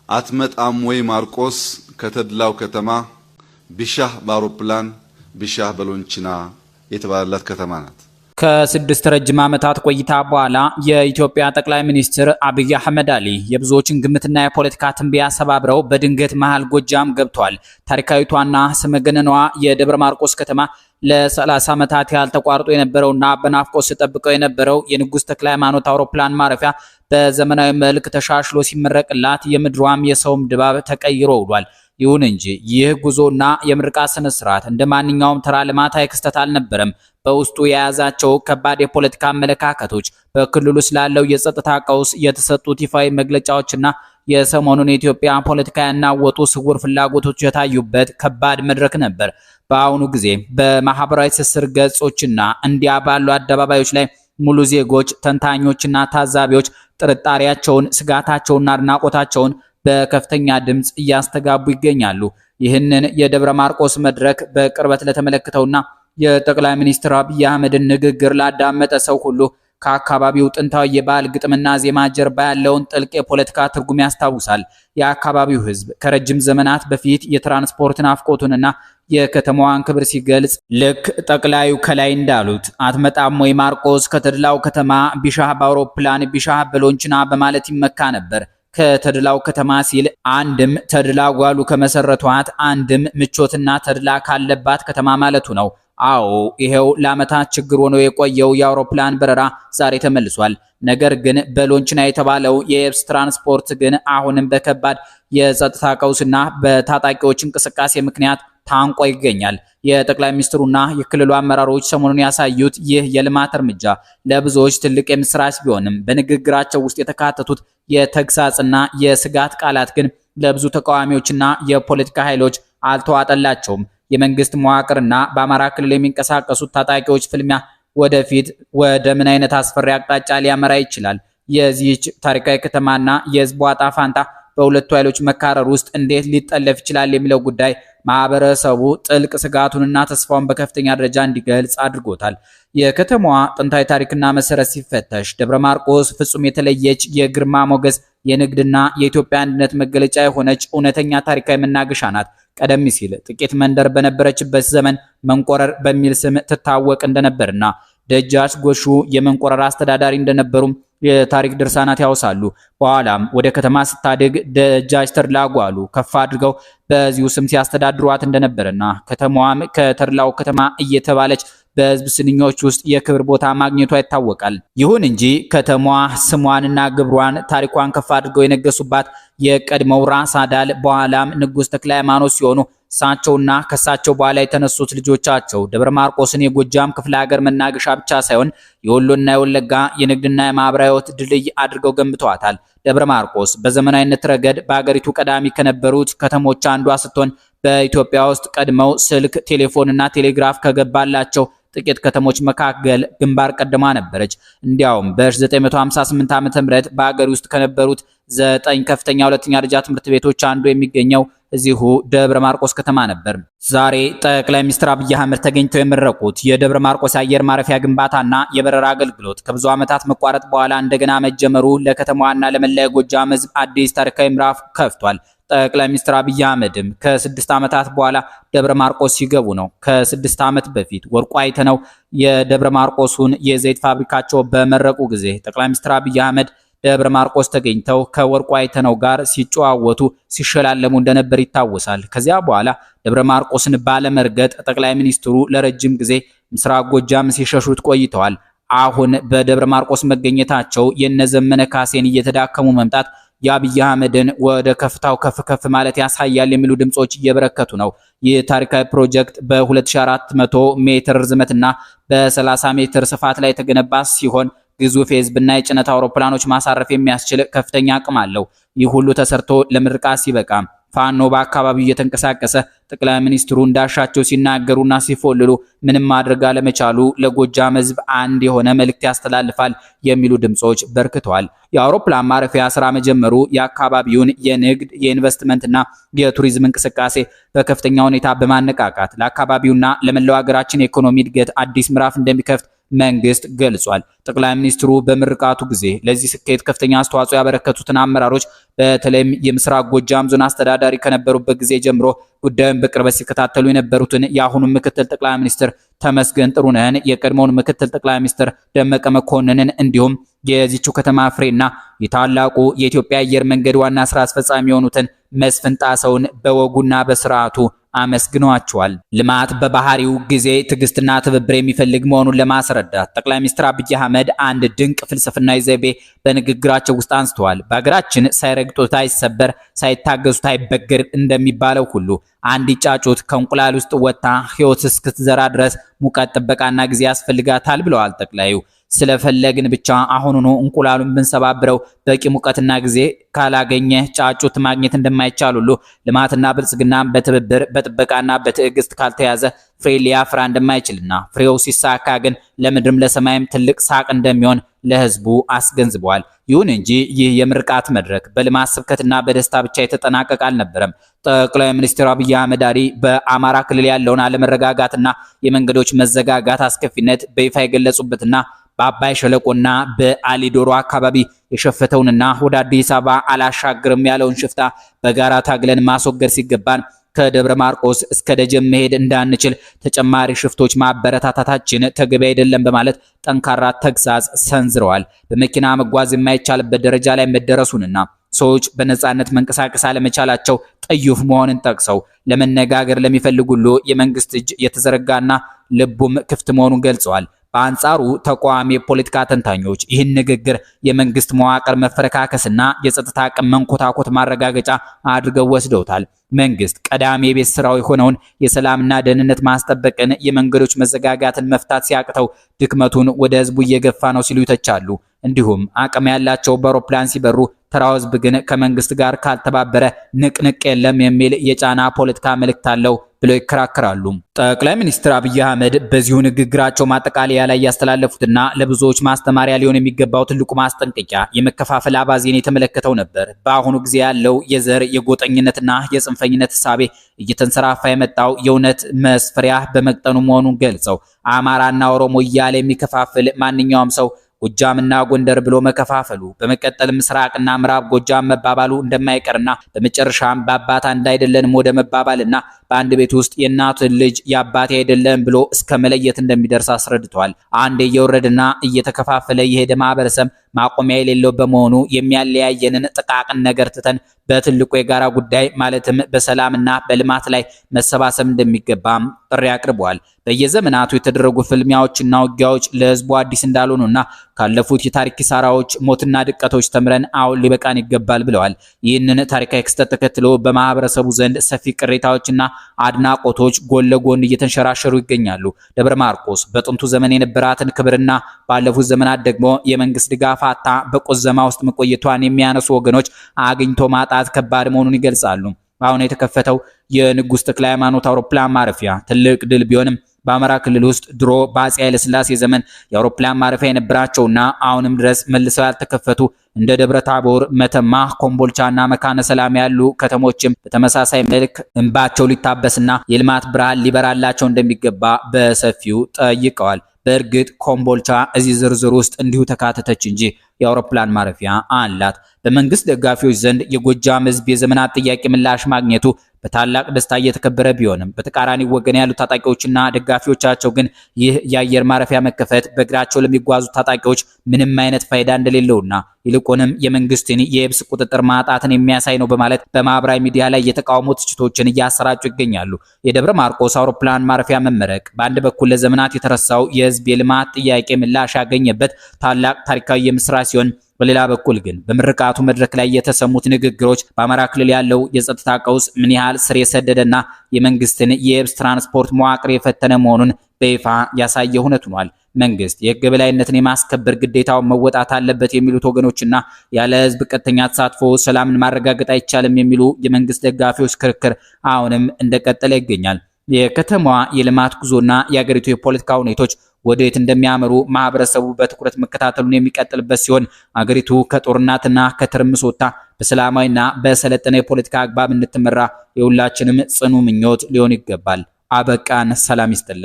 አትመጣም ወይ ማርቆስ ከተድላው ከተማ ቢሻህ በአውሮፕላን ቢሻህ በሎንችና የተባለላት ከተማ ናት። ከ6 ረጅም ዓመታት ቆይታ በኋላ የኢትዮጵያ ጠቅላይ ሚኒስትር አብይ አህመድ አሊ የብዙዎችን ግምትና የፖለቲካ ትንበያ ሰባብረው በድንገት መሃል ጎጃም ገብቷል። ታሪካዊቷና ስመገነኗ የደብረ ማርቆስ ከተማ ለ30 ዓመታት ያህል ተቋርጦ የነበረውና በናፍቆት ተጠብቀው የነበረው የንጉስ ተክለ ሃይማኖት አውሮፕላን ማረፊያ በዘመናዊ መልክ ተሻሽሎ ሲመረቅላት የምድሯም የሰውም ድባብ ተቀይሮ ውሏል። ይሁን እንጂ ይህ ጉዞና የምርቃት ስነ ስርዓት እንደማንኛውም ተራ ልማታዊ ክስተት አልነበረም። በውስጡ የያዛቸው ከባድ የፖለቲካ አመለካከቶች፣ በክልሉ ስላለው የጸጥታ ቀውስ የተሰጡት ይፋዊ መግለጫዎችና የሰሞኑን የኢትዮጵያ ፖለቲካ ያናወጡ ስውር ፍላጎቶች የታዩበት ከባድ መድረክ ነበር። በአሁኑ ጊዜ በማህበራዊ ትስስር ገጾችና እንዲያ ባሉ አደባባዮች ላይ ሙሉ ዜጎች፣ ተንታኞችና ታዛቢዎች ጥርጣሬያቸውን፣ ስጋታቸውንና አድናቆታቸውን በከፍተኛ ድምጽ እያስተጋቡ ይገኛሉ። ይህንን የደብረ ማርቆስ መድረክ በቅርበት ለተመለከተውና የጠቅላይ ሚኒስትር አብይ አህመድን ንግግር ላዳመጠ ሰው ሁሉ ከአካባቢው ጥንታዊ የባህል ግጥምና ዜማ ጀርባ ያለውን ጥልቅ የፖለቲካ ትርጉም ያስታውሳል። የአካባቢው ሕዝብ ከረጅም ዘመናት በፊት የትራንስፖርት ናፍቆቱንና የከተማዋን ክብር ሲገልጽ ልክ ጠቅላዩ ከላይ እንዳሉት አትመጣም ወይ ማርቆስ ከተድላው ከተማ ቢሻህ በአውሮፕላን ቢሻህ በሎንችና በማለት ይመካ ነበር። ከተድላው ከተማ ሲል አንድም ተድላ ጓሉ ከመሰረቷት አንድም ምቾትና ተድላ ካለባት ከተማ ማለቱ ነው። አዎ ይሄው ለዓመታት ችግር ሆኖ የቆየው የአውሮፕላን በረራ ዛሬ ተመልሷል። ነገር ግን በሎንችና የተባለው የየብስ ትራንስፖርት ግን አሁንም በከባድ የጸጥታ ቀውስና በታጣቂዎች እንቅስቃሴ ምክንያት ታንቆ ይገኛል። የጠቅላይ ሚኒስትሩና የክልሉ አመራሮች ሰሞኑን ያሳዩት ይህ የልማት እርምጃ ለብዙዎች ትልቅ የምስራች ቢሆንም በንግግራቸው ውስጥ የተካተቱት የተግሳጽና የስጋት ቃላት ግን ለብዙ ተቃዋሚዎችና የፖለቲካ ኃይሎች አልተዋጠላቸውም። የመንግስት መዋቅርና በአማራ ክልል የሚንቀሳቀሱት ታጣቂዎች ፍልሚያ ወደፊት ወደ ምን አይነት አስፈሪ አቅጣጫ ሊያመራ ይችላል? የዚህች ታሪካዊ ከተማና የህዝቧ ዕጣ ፈንታ በሁለቱ ኃይሎች መካረር ውስጥ እንዴት ሊጠለፍ ይችላል የሚለው ጉዳይ ማህበረሰቡ ጥልቅ ስጋቱንና ተስፋውን በከፍተኛ ደረጃ እንዲገልጽ አድርጎታል። የከተማዋ ጥንታዊ ታሪክና መሰረት ሲፈተሽ ደብረ ማርቆስ ፍጹም የተለየች የግርማ ሞገስ የንግድና የኢትዮጵያ አንድነት መገለጫ የሆነች እውነተኛ ታሪካዊ መናገሻ ናት። ቀደም ሲል ጥቂት መንደር በነበረችበት ዘመን መንቆረር በሚል ስም ትታወቅ እንደነበርና ደጃች ጎሹ የመንቆረር አስተዳዳሪ እንደነበሩም የታሪክ ድርሳናት ያወሳሉ። በኋላም ወደ ከተማ ስታድግ ደጃች ተድላ ጓሉ ከፍ አድርገው በዚሁ ስም ሲያስተዳድሯት እንደነበርና ከተማዋም ከተድላው ከተማ እየተባለች በህዝብ ስንኞች ውስጥ የክብር ቦታ ማግኘቷ ይታወቃል። ይሁን እንጂ ከተማዋ ስሟንና ግብሯን ታሪኳን ከፍ አድርገው የነገሱባት የቀድሞው ራስ አዳል በኋላም ንጉስ ተክለ ሃይማኖት ሲሆኑ እሳቸውና ከሳቸው በኋላ የተነሱት ልጆቻቸው ደብረ ማርቆስን የጎጃም ክፍለ ሀገር መናገሻ ብቻ ሳይሆን የወሎና የወለጋ የንግድና የማህበራዊ ህይወት ድልድይ አድርገው ገንብተዋታል። ደብረ ማርቆስ በዘመናዊነት ረገድ በአገሪቱ ቀዳሚ ከነበሩት ከተሞች አንዷ ስትሆን በኢትዮጵያ ውስጥ ቀድመው ስልክ፣ ቴሌፎንና ቴሌግራፍ ከገባላቸው ጥቂት ከተሞች መካከል ግንባር ቀደማ ነበረች። እንዲያውም በ1958 ዓ.ም በአገር ውስጥ ከነበሩት 9 ከፍተኛ ሁለተኛ ደረጃ ትምህርት ቤቶች አንዱ የሚገኘው እዚሁ ደብረ ማርቆስ ከተማ ነበር። ዛሬ ጠቅላይ ሚኒስትር አብይ አህመድ ተገኝተው የመረቁት የደብረ ማርቆስ አየር ማረፊያ ግንባታና የበረራ አገልግሎት ከብዙ ዓመታት መቋረጥ በኋላ እንደገና መጀመሩ ለከተማዋና ለመላ የጎጃም ህዝብ አዲስ ታሪካዊ ምዕራፍ ከፍቷል። ጠቅላይ ሚኒስትር አብይ አህመድም ከ6 ዓመታት በኋላ ደብረ ማርቆስ ሲገቡ ነው። ከ6 ዓመት በፊት ወርቁ አይተነው የደብረ ማርቆሱን የዘይት ፋብሪካቸው በመረቁ ጊዜ ጠቅላይ ሚኒስትር አብይ አህመድ ደብረ ማርቆስ ተገኝተው ከወርቁ አይተነው ጋር ሲጨዋወቱ ሲሸላለሙ እንደነበር ይታወሳል። ከዚያ በኋላ ደብረ ማርቆስን ባለመርገጥ ጠቅላይ ሚኒስትሩ ለረጅም ጊዜ ምስራቅ ጎጃም ሲሸሹት ቆይተዋል። አሁን በደብረ ማርቆስ መገኘታቸው የነዘመነ ካሴን እየተዳከሙ መምጣት የአብይ አህመድን ወደ ከፍታው ከፍ ማለት ያሳያል የሚሉ ድምጾች እየበረከቱ ነው። ይህ ታሪካዊ ፕሮጀክት በ2400 ሜትር ርዝመትና በ30 ሜትር ስፋት ላይ የተገነባ ሲሆን ግዙፍ የህዝብና የጭነት አውሮፕላኖች ማሳረፍ የሚያስችል ከፍተኛ አቅም አለው። ይህ ሁሉ ተሰርቶ ለምርቃት ሲበቃ ፋኖ በአካባቢው እየተንቀሳቀሰ ጠቅላይ ሚኒስትሩ እንዳሻቸው ሲናገሩና ሲፎልሉ ምንም ማድረግ አለመቻሉ ለጎጃም ህዝብ አንድ የሆነ መልእክት ያስተላልፋል የሚሉ ድምጾች በርክተዋል። የአውሮፕላን ማረፊያ ስራ መጀመሩ የአካባቢውን የንግድ የኢንቨስትመንትና የቱሪዝም እንቅስቃሴ በከፍተኛ ሁኔታ በማነቃቃት ለአካባቢውና ለመላው ሀገራችን የኢኮኖሚ እድገት አዲስ ምዕራፍ እንደሚከፍት መንግስት ገልጿል። ጠቅላይ ሚኒስትሩ በምርቃቱ ጊዜ ለዚህ ስኬት ከፍተኛ አስተዋጽኦ ያበረከቱትን አመራሮች በተለይም የምስራቅ ጎጃም ዞን አስተዳዳሪ ከነበሩበት ጊዜ ጀምሮ ጉዳዩን በቅርበት ሲከታተሉ የነበሩትን የአሁኑ ምክትል ጠቅላይ ሚኒስትር ተመስገን ጥሩነህን፣ የቀድሞውን ምክትል ጠቅላይ ሚኒስትር ደመቀ መኮንንን እንዲሁም የዚቹ ከተማ ፍሬና የታላቁ የኢትዮጵያ አየር መንገድ ዋና ስራ አስፈጻሚ የሆኑትን መስፍን ጣሰውን በወጉና በስርዓቱ አመስግኗቸዋል። ልማት በባህሪው ጊዜ ትዕግስትና ትብብር የሚፈልግ መሆኑን ለማስረዳት ጠቅላይ ሚኒስትር አብይ አህመድ አንድ ድንቅ ፍልስፍናዊ ዘይቤ በንግግራቸው ውስጥ አንስተዋል። በሀገራችን ሳይረግጡት አይሰበር፣ ሳይታገሱት አይበገር እንደሚባለው ሁሉ አንድ ጫጩት ከእንቁላል ውስጥ ወጥታ ሕይወት እስክትዘራ ድረስ ሙቀት፣ ጥበቃና ጊዜ ያስፈልጋታል ብለዋል ጠቅላዩ። ስለፈለግን ብቻ አሁኑኑ እንቁላሉን ብንሰባብረው በቂ ሙቀትና ጊዜ ካላገኘ ጫጩት ማግኘት እንደማይቻል ሁሉ ልማትና ብልጽግና በትብብር በጥበቃና በትዕግስት ካልተያዘ ፍሬ ሊያፈራ እንደማይችልና ፍሬው ሲሳካ ግን ለምድርም ለሰማይም ትልቅ ሳቅ እንደሚሆን ለህዝቡ አስገንዝበዋል። ይሁን እንጂ ይህ የምርቃት መድረክ በልማት ስብከትና በደስታ ብቻ የተጠናቀቀ አልነበረም። ጠቅላይ ሚኒስትር አብይ አህመድ አሊ በአማራ ክልል ያለውን አለመረጋጋትና የመንገዶች መዘጋጋት አስከፊነት በይፋ የገለጹበትና በአባይ ሸለቆና በአሊዶሮ አካባቢ የሸፈተውንና ወደ አዲስ አበባ አላሻግርም ያለውን ሽፍታ በጋራ ታግለን ማስወገድ ሲገባን ከደብረ ማርቆስ እስከ ደጀን መሄድ እንዳንችል ተጨማሪ ሽፍቶች ማበረታታታችን ተገቢ አይደለም በማለት ጠንካራ ተግሳጽ ሰንዝረዋል። በመኪና መጓዝ የማይቻልበት ደረጃ ላይ መደረሱንና ሰዎች በነጻነት መንቀሳቀስ አለመቻላቸው ጥዩፍ መሆንን ጠቅሰው ለመነጋገር ለሚፈልጉ ሁሉ የመንግስት እጅ የተዘረጋና ልቡም ክፍት መሆኑን ገልጸዋል። በአንጻሩ ተቋሚ የፖለቲካ ተንታኞች ይህን ንግግር የመንግስት መዋቅር መፈረካከስና የጸጥታ አቅም መንኮታኮት ማረጋገጫ አድርገው ወስደውታል። መንግስት ቀዳሚ የቤት ስራው የሆነውን የሰላምና ደህንነት ማስጠበቅን፣ የመንገዶች መዘጋጋትን መፍታት ሲያቅተው ድክመቱን ወደ ህዝቡ እየገፋ ነው ሲሉ ይተቻሉ። እንዲሁም አቅም ያላቸው በአውሮፕላን ሲበሩ ተራው ህዝብ ግን ከመንግስት ጋር ካልተባበረ ንቅንቅ የለም የሚል የጫና ፖለቲካ መልእክት አለው ብለው ይከራከራሉ። ጠቅላይ ሚኒስትር አብይ አህመድ በዚሁ ንግግራቸው ማጠቃለያ ላይ ያስተላለፉትና ለብዙዎች ማስተማሪያ ሊሆን የሚገባው ትልቁ ማስጠንቀቂያ የመከፋፈል አባዜን የተመለከተው ነበር። በአሁኑ ጊዜ ያለው የዘር የጎጠኝነትና የጽንፈኝነት እሳቤ እየተንሰራፋ የመጣው የእውነት መስፈሪያ በመቅጠኑ መሆኑን ገልጸው አማራና ኦሮሞ እያለ የሚከፋፍል ማንኛውም ሰው ጎጃምና ጎንደር ብሎ መከፋፈሉ በመቀጠል ምስራቅና ምዕራብ ጎጃም መባባሉ እንደማይቀርና በመጨረሻም በአባት አንድ አይደለንም ወደ መባባልና በአንድ ቤት ውስጥ የእናቱን ልጅ የአባቴ አይደለም ብሎ እስከ መለየት እንደሚደርስ አስረድተዋል። አንድ እየወረደና እየተከፋፈለ የሄደ ማህበረሰብ ማቆሚያ የሌለው በመሆኑ የሚያለያየንን ጥቃቅን ነገር ትተን በትልቁ የጋራ ጉዳይ ማለትም በሰላምና በልማት ላይ መሰባሰብ እንደሚገባም ጥሪ አቅርበዋል። በየዘመናቱ የተደረጉ ፍልሚያዎችና ውጊያዎች ለህዝቡ አዲስ እንዳልሆኑና ካለፉት የታሪክ ኪሳራዎች ሞትና ድቀቶች ተምረን አሁን ሊበቃን ይገባል ብለዋል። ይህንን ታሪካዊ ክስተት ተከትሎ በማህበረሰቡ ዘንድ ሰፊ ቅሬታዎችና አድናቆቶች ጎን ለጎን እየተንሸራሸሩ ይገኛሉ። ደብረ ማርቆስ በጥንቱ ዘመን የነበራትን ክብርና ባለፉት ዘመናት ደግሞ የመንግስት ድጋፍ አታ በቆዘማ ውስጥ መቆየቷን የሚያነሱ ወገኖች አግኝቶ ማጣት ከባድ መሆኑን ይገልጻሉ። አሁን የተከፈተው የንጉስ ተክለ ሃይማኖት አውሮፕላን ማረፊያ ትልቅ ድል ቢሆንም በአማራ ክልል ውስጥ ድሮ በአፄ ኃይለ ሥላሴ ዘመን የአውሮፕላን ማረፊያ የነበራቸውና አሁንም ድረስ መልሰው ያልተከፈቱ እንደ ደብረ ታቦር፣ መተማ፣ ኮምቦልቻና መካነ ሰላም ያሉ ከተሞችም በተመሳሳይ መልክ እንባቸው ሊታበስና የልማት ብርሃን ሊበራላቸው እንደሚገባ በሰፊው ጠይቀዋል። በእርግጥ ኮምቦልቻ እዚህ ዝርዝር ውስጥ እንዲሁ ተካተተች እንጂ የአውሮፕላን ማረፊያ አላት። በመንግስት ደጋፊዎች ዘንድ የጎጃም ህዝብ የዘመናት ጥያቄ ምላሽ ማግኘቱ በታላቅ ደስታ እየተከበረ ቢሆንም በተቃራኒ ወገን ያሉ ታጣቂዎችና ደጋፊዎቻቸው ግን ይህ የአየር ማረፊያ መከፈት በእግራቸው ለሚጓዙ ታጣቂዎች ምንም አይነት ፋይዳ እንደሌለውና ይልቁንም የመንግስትን የየብስ ቁጥጥር ማጣትን የሚያሳይ ነው በማለት በማህበራዊ ሚዲያ ላይ የተቃውሞ ትችቶችን እያሰራጩ ይገኛሉ። የደብረ ማርቆስ አውሮፕላን ማረፊያ መመረቅ በአንድ በኩል ለዘመናት የተረሳው የህዝብ የልማት ጥያቄ ምላሽ ያገኘበት ታላቅ ታሪካዊ የምስራች ሲሆን በሌላ በኩል ግን በምርቃቱ መድረክ ላይ የተሰሙት ንግግሮች በአማራ ክልል ያለው የጸጥታ ቀውስ ምን ያህል ስር የሰደደና የመንግስትን የየብስ ትራንስፖርት መዋቅር የፈተነ መሆኑን በይፋ ያሳየ ሁነት ሆኗል። መንግስት የህግ የበላይነትን የማስከበር ግዴታውን መወጣት አለበት የሚሉት ወገኖችና ያለ ህዝብ ቀጥተኛ ተሳትፎ ሰላምን ማረጋገጥ አይቻልም የሚሉ የመንግስት ደጋፊዎች ክርክር አሁንም እንደቀጠለ ይገኛል። የከተማዋ የልማት ጉዞና የሀገሪቱ የፖለቲካ ሁኔታዎች ወዴት እንደሚያመሩ ማህበረሰቡ በትኩረት መከታተሉን የሚቀጥልበት ሲሆን አገሪቱ ከጦርነትና ከትርምስ ወጥታ በሰላማዊና በሰለጠነ የፖለቲካ አግባብ እንድትመራ የሁላችንም ጽኑ ምኞት ሊሆን ይገባል። አበቃን። ሰላም ይስጥልን።